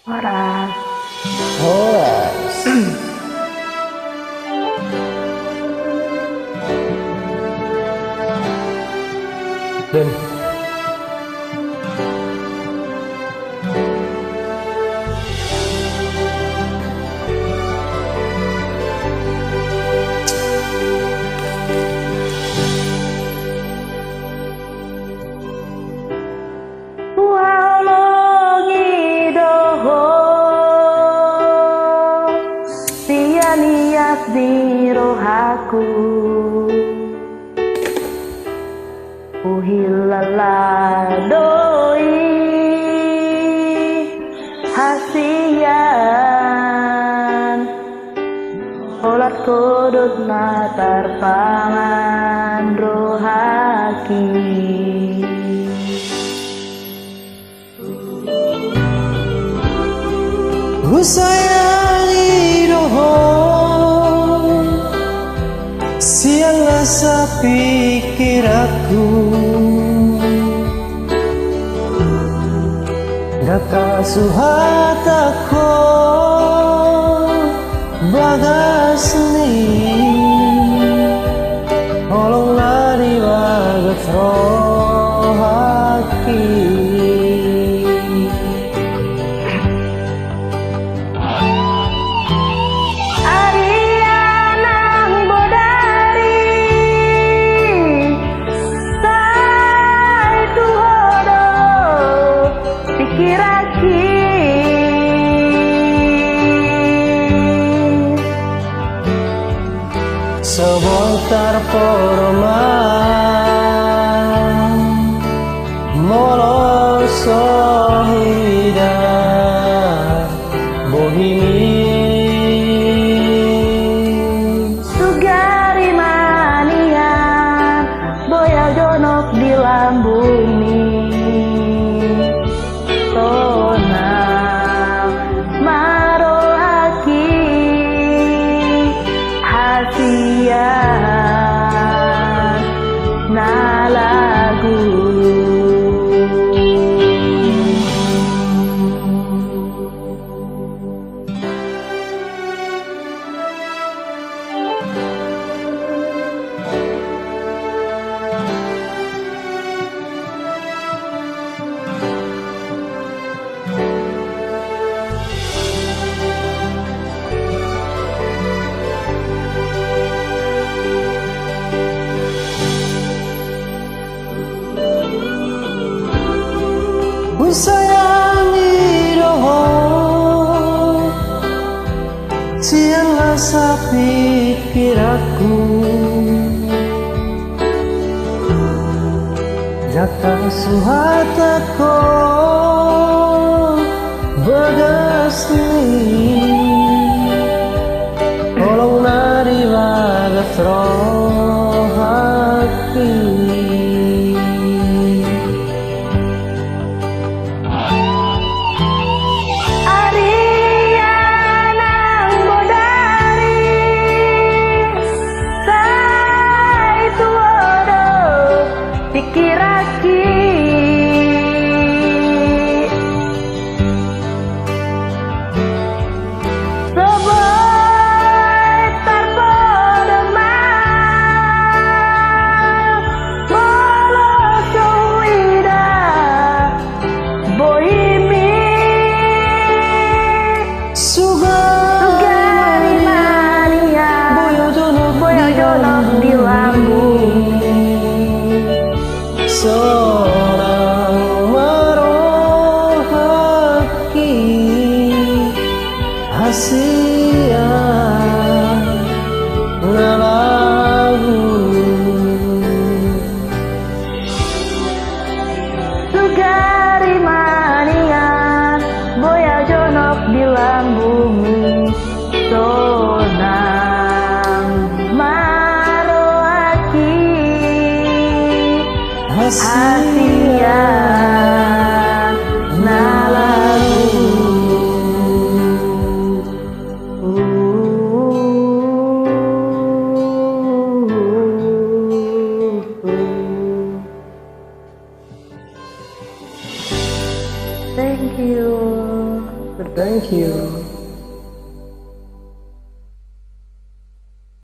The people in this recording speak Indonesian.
Horas. Horas. Dan Niat di rohaku uhilala doi hasian olat kodot natar pangan rohaki ku sayangi doho siang rasa pikir aku daka suhat aku bagas ni tolong lari bagas rohaki sebentar poroman molosok lidah bohimi sugari manian boya jonok di lambumi tonang marohaki hasian na lagu ku sayangi doho siang rasa pikir aku jaka suhat aku bagas ni tolong nari bagas rohaki pikiraki sebaik terpodemang molosowida bohimi sugari mania boyo jonok di lambung seorang marohaki hasian lagu sugari manian boya jonok di lambumi tonang marohaki hasian na lagu thank you. Thank you.